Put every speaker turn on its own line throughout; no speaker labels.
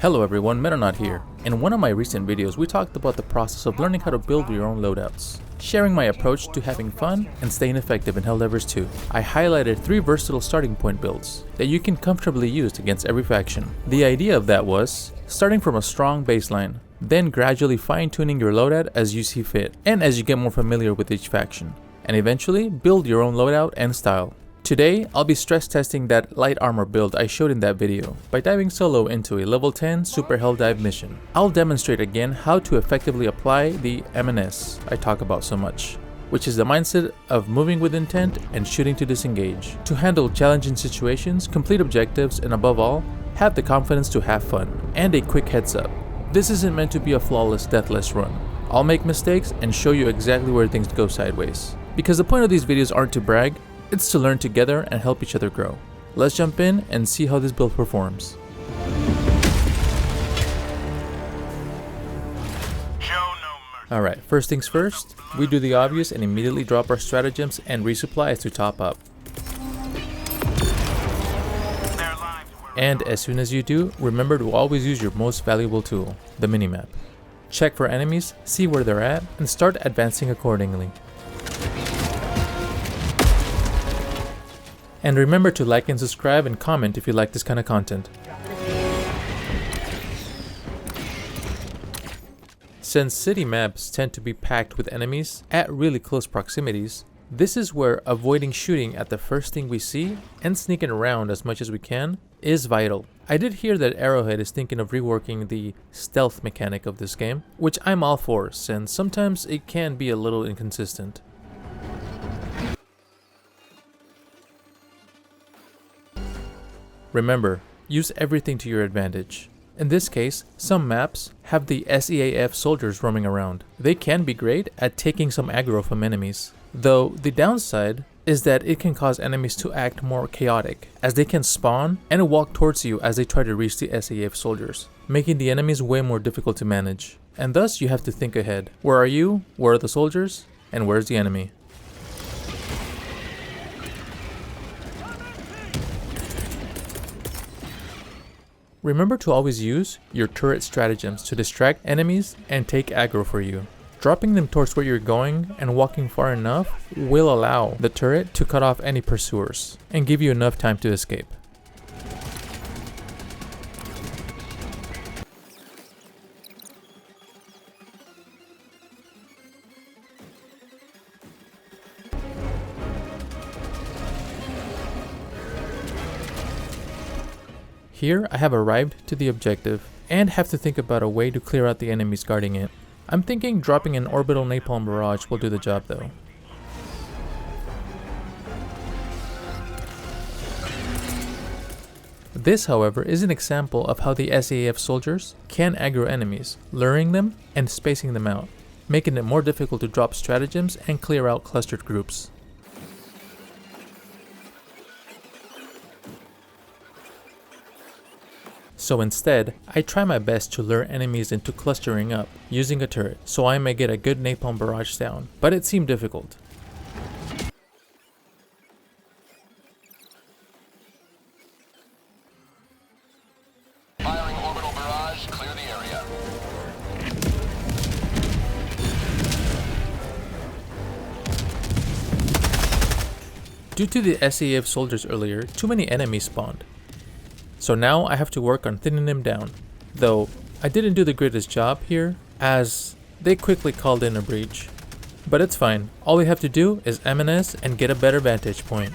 Hello everyone, Metanaut here. In one of my recent videos, we talked about the process of learning how to build your own loadouts, sharing my approach to having fun and staying effective in Helldivers 2. I highlighted 3 versatile starting point builds that you can comfortably use against every faction. The idea of that was starting from a strong baseline, then gradually fine-tuning your loadout as you see fit and as you get more familiar with each faction, and eventually build your own loadout and style. Today, I'll be stress testing that light armor build I showed in that video by diving solo into a level 10 super Helldive mission. I'll demonstrate again how to effectively apply the M&S I talk about so much, which is the mindset of moving with intent and shooting to disengage, to handle challenging situations, complete objectives, and above all, have the confidence to have fun. And a quick heads up, this isn't meant to be a flawless deathless run. I'll make mistakes and show you exactly where things go sideways. Because the point of these videos aren't to brag, it's to learn together and help each other grow. Let's jump in and see how this build performs. Alright, first things first, we do the obvious and immediately drop our stratagems and resupplies to top up. And as soon as you do, remember to always use your most valuable tool, the minimap. Check for enemies, see where they're at, and start advancing accordingly. And remember to like and subscribe and comment if you like this kind of content. Since city maps tend to be packed with enemies at really close proximities, this is where avoiding shooting at the first thing we see and sneaking around as much as we can is vital. I did hear that Arrowhead is thinking of reworking the stealth mechanic of this game, which I'm all for since sometimes it can be a little inconsistent. Remember, use everything to your advantage. In this case, some maps have the SEAF soldiers roaming around. They can be great at taking some aggro from enemies, though the downside is that it can cause enemies to act more chaotic, as they can spawn and walk towards you as they try to reach the SEAF soldiers, making the enemies way more difficult to manage. And thus you have to think ahead. Where are you? Where are the soldiers? And where's the enemy? Remember to always use your turret stratagems to distract enemies and take aggro for you. Dropping them towards where you're going and walking far enough will allow the turret to cut off any pursuers and give you enough time to escape. Here I have arrived to the objective and have to think about a way to clear out the enemies guarding it. I'm thinking dropping an orbital napalm barrage will do the job though. This, however, is an example of how the SAF soldiers can aggro enemies, luring them and spacing them out, making it more difficult to drop stratagems and clear out clustered groups. So instead, I try my best to lure enemies into clustering up using a turret so I may get a good napalm barrage down, but it seemed difficult.
Firing orbital barrage, clear the area.
Due to the SAF soldiers earlier, too many enemies spawned. So now I have to work on thinning them down, though I didn't do the greatest job here as they quickly called in a breach. But it's fine, all we have to do is M&S and get a better vantage point.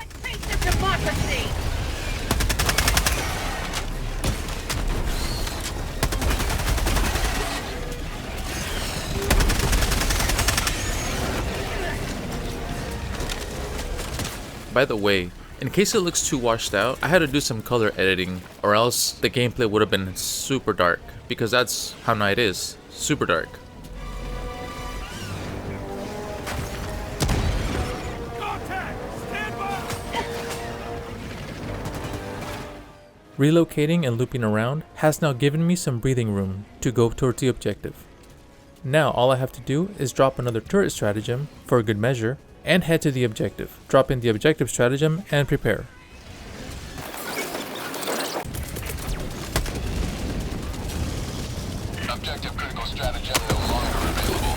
By the way, in case it looks too washed out, I had to do some color editing or else the gameplay would have been super dark, because that's how night is, super dark. Relocating and looping around has now given me some breathing room to go towards the objective. Now all I have to do is drop another turret stratagem for a good measure and head to the objective. Drop in the objective stratagem and prepare.
Objective critical stratagem no longer available.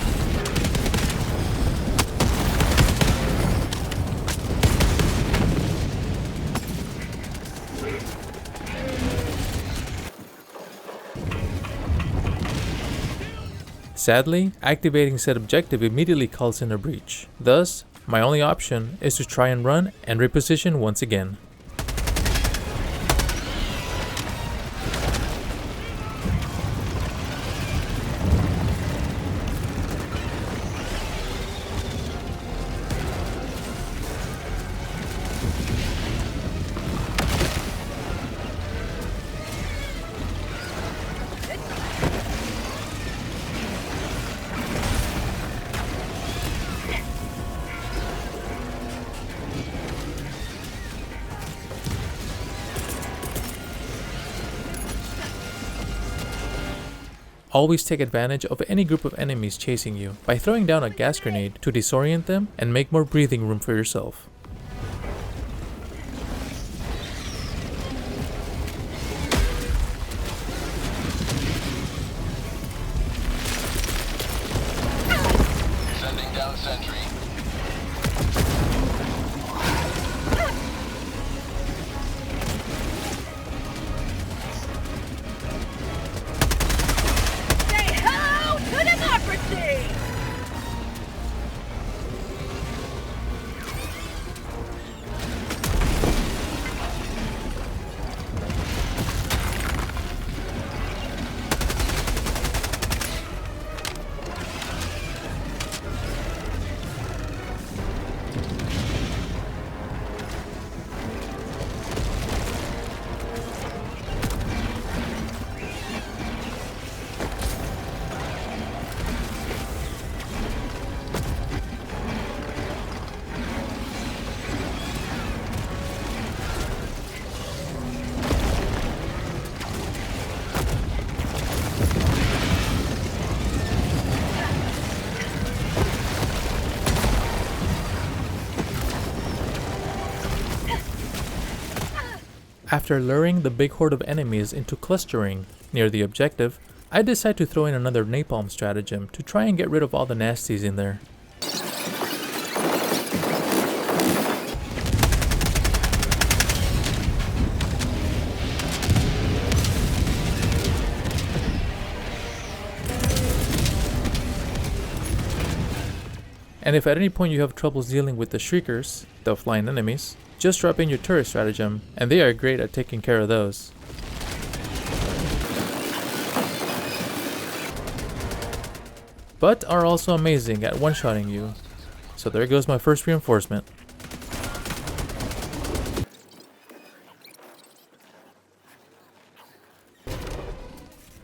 Sadly, activating said objective immediately calls in a breach. Thus, my only option is to try and run and reposition once again. Always take advantage of any group of enemies chasing you by throwing down a gas grenade to disorient them and make more breathing room for yourself.
Sending down sentry.
After luring the big horde of enemies into clustering near the objective, I decide to throw in another napalm stratagem to try and get rid of all the nasties in there. And if at any point you have troubles dealing with the Shriekers, the flying enemies, just drop in your turret stratagem, and they are great at taking care of those. But are also amazing at one-shotting you. So there goes my first reinforcement.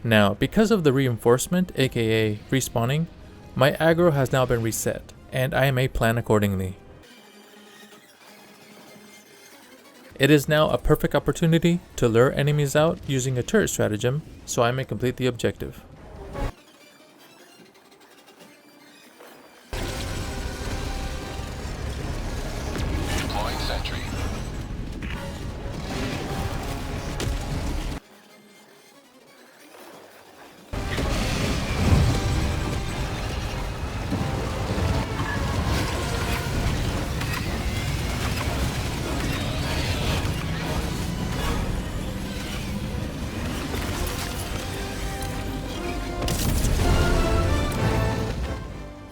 Now, because of the reinforcement, aka respawning, my aggro has now been reset, and I may plan accordingly. It is now a perfect opportunity to lure enemies out using a turret stratagem, so I may complete the objective.
Deploying sentry.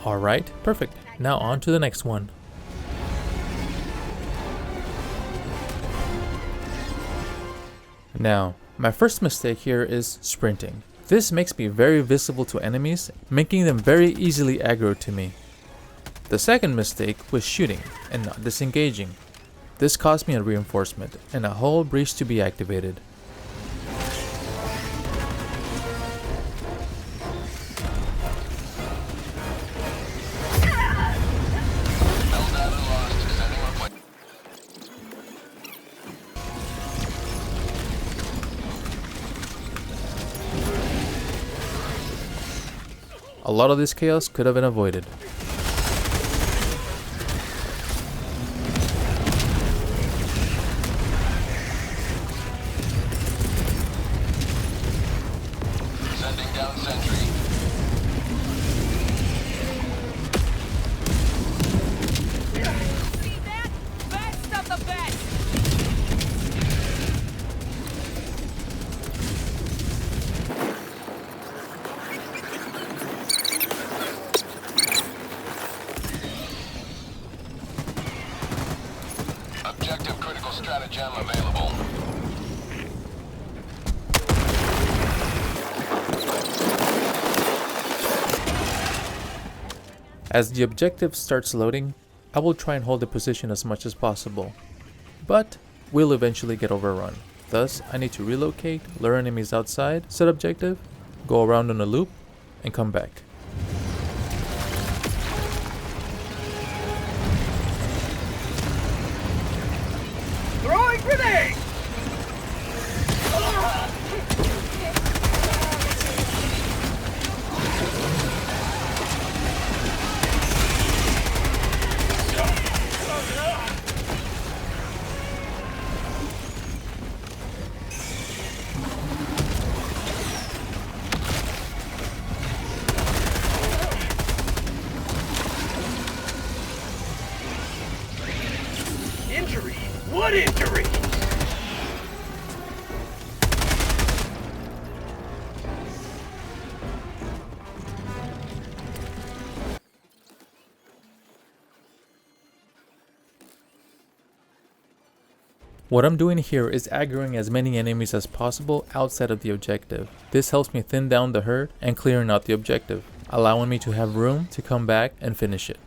Alright, perfect. Now on to the next one. Now, my first mistake here is sprinting. This makes me very visible to enemies, making them very easily aggro to me. The second mistake was shooting and not disengaging. This cost me a reinforcement and a whole breach to be activated.
Helldive lost. Sending replacement.
A lot of this chaos could have been avoided.
Sending down sentry.
See that? Best of the best!
Objective critical stratagem available.
As the objective starts loading, I will try and hold the position as much as possible, but we'll eventually get overrun. Thus, I need to relocate, lure enemies outside, set objective, go around on a loop, and come back.
Throwing grenade! Injury? What injury?
What I'm doing here is aggroing as many enemies as possible outside of the objective. This helps me thin down the herd and clearing out the objective, allowing me to have room to come back and finish it.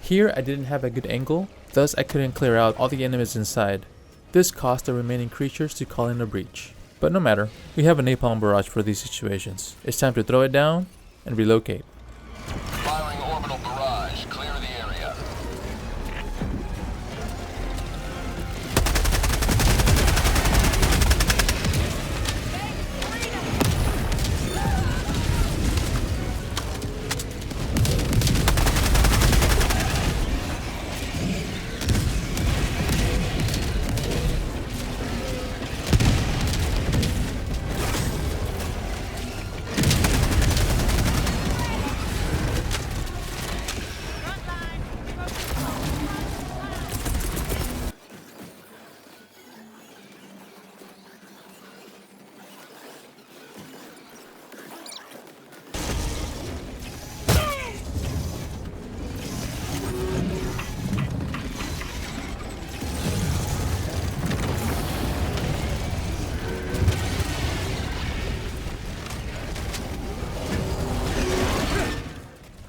Here I didn't have a good angle, thus I couldn't clear out all the enemies inside. This caused the remaining creatures to call in a breach. But no matter, we have a napalm barrage for these situations. It's time to throw it down and relocate.
Firing orbital barrage. Clear the area.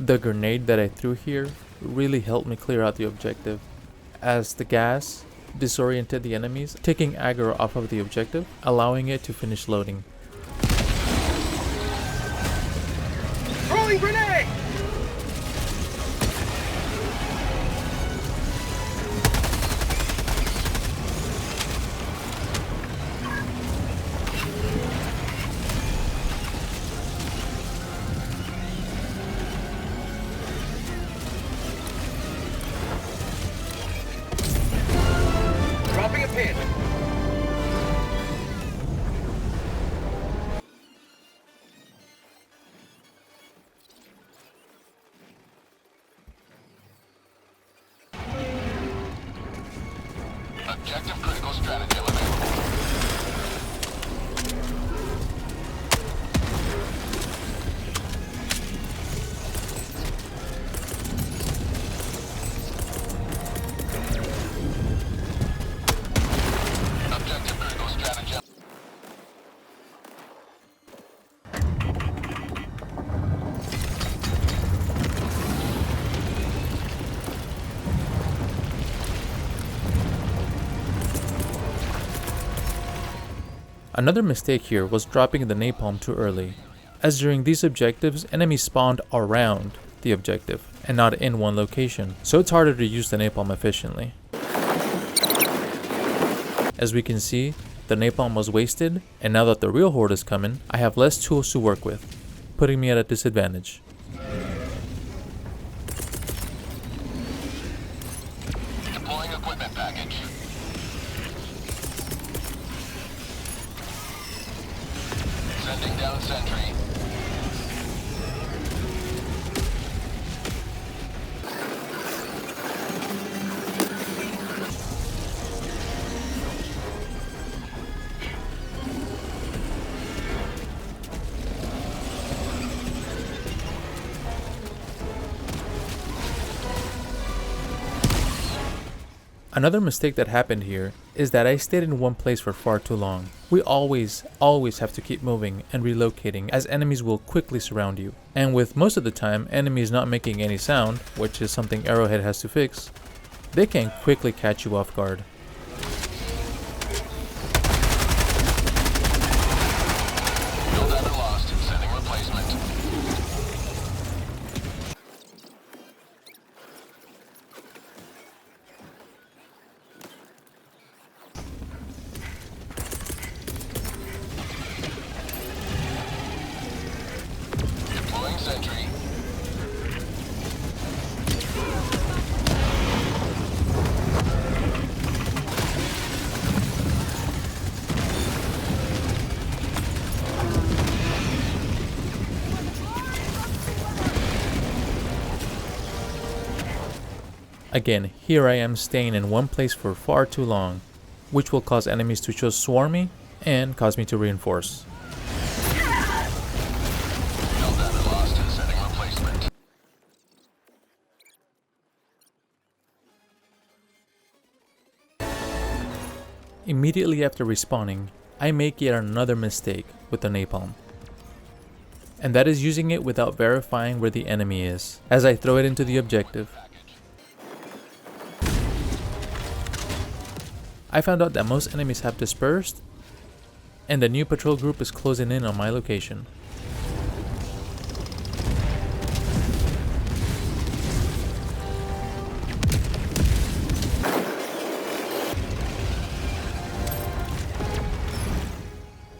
The grenade that I threw here really helped me clear out the objective, as the gas disoriented the enemies, taking aggro off of the objective, allowing it to finish loading.
Throwing grenade! Dropping a pin.
Objective critical stratagem available. Objective critical stratagem.
Another mistake here was dropping the napalm too early, as during these objectives enemies spawned around the objective and not in one location, so it's harder to use the napalm efficiently. As we can see, the napalm was wasted, and now that the real horde is coming, I have less tools to work with, putting me at a disadvantage.
Deploying equipment package. Sending down sentry.
Another mistake that happened here is that I stayed in one place for far too long. We always have to keep moving and relocating, as enemies will quickly surround you. And with most of the time enemies not making any sound, which is something Arrowhead has to fix, they can quickly catch you off guard.
Helldiver lost. Sending replacement. Deploying sentry.
Again, here I am staying in one place for far too long, which will cause enemies to just swarm me and cause me to reinforce.
Helldiver lost. Sending replacement.
Immediately after respawning, I make yet another mistake with the napalm. And that is using it without verifying where the enemy is, as I throw it into the objective. I found out that most enemies have dispersed, and the new patrol group is closing in on my location.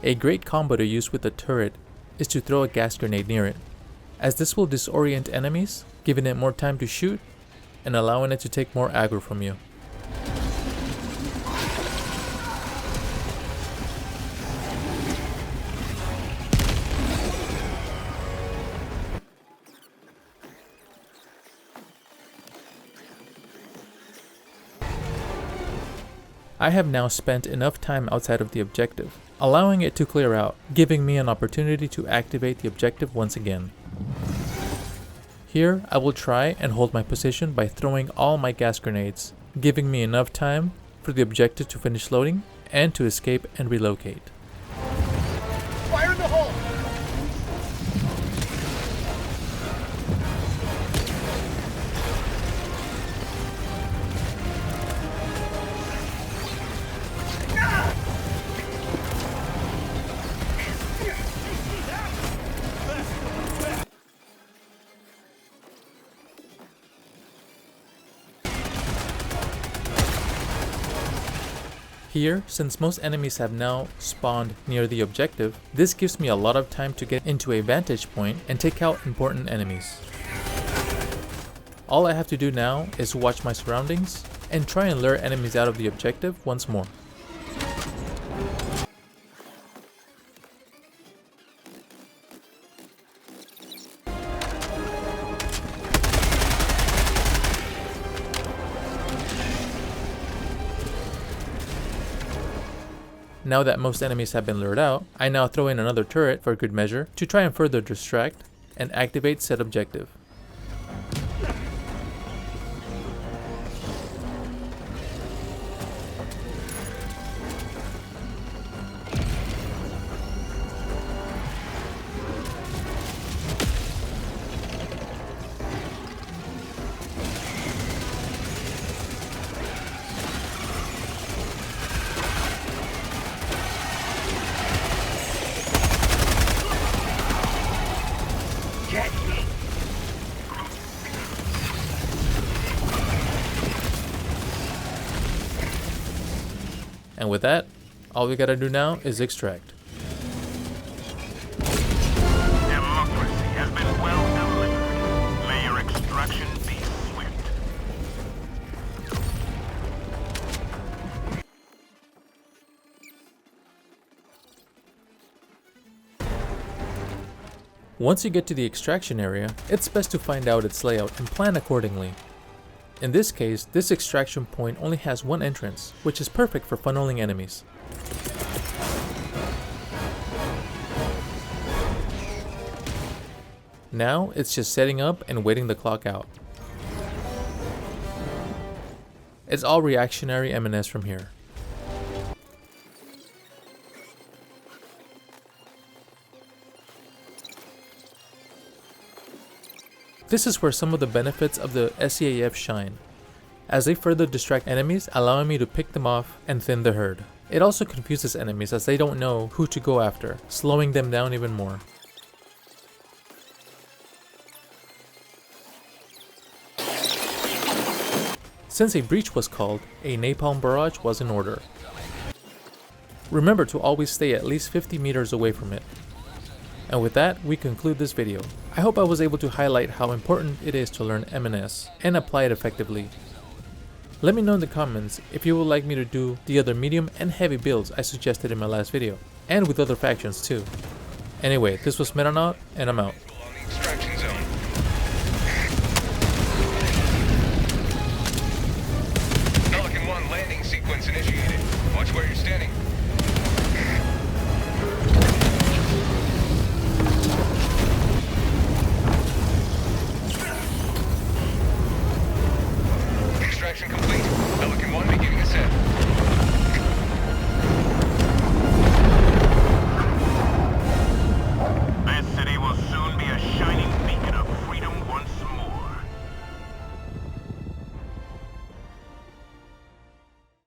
A great combo to use with the turret is to throw a gas grenade near it, as this will disorient enemies, giving it more time to shoot and allowing it to take more aggro from you. I have now spent enough time outside of the objective, allowing it to clear out, giving me an opportunity to activate the objective once again. Here, I will try and hold my position by throwing all my gas grenades, giving me enough time for the objective to finish loading and to escape and relocate.
Fire in the hole!
Here, since most enemies have now spawned near the objective, this gives me a lot of time to get into a vantage point and take out important enemies. All I have to do now is watch my surroundings and try and lure enemies out of the objective once more. Now that most enemies have been lured out, I now throw in another turret for good measure to try and further distract and activate said objective. And with that, all we gotta do now is extract.
Democracy has been well delivered. May your extraction be swift.
Once you get to the extraction area, it's best to find out its layout and plan accordingly. In this case, this extraction point only has one entrance, which is perfect for funneling enemies. Now, it's just setting up and waiting the clock out. It's all reactionary M&S from here. This is where some of the benefits of the SEAF shine, as they further distract enemies, allowing me to pick them off and thin the herd. It also confuses enemies as they don't know who to go after, slowing them down even more. Since a breach was called, a napalm barrage was in order. Remember to always stay at least 50 meters away from it. And with that, we conclude this video. I hope I was able to highlight how important it is to learn M&S and apply it effectively. Let me know in the comments if you would like me to do the other medium and heavy builds I suggested in my last video, and with other factions too. Anyway, this was Metanaut, and I'm out.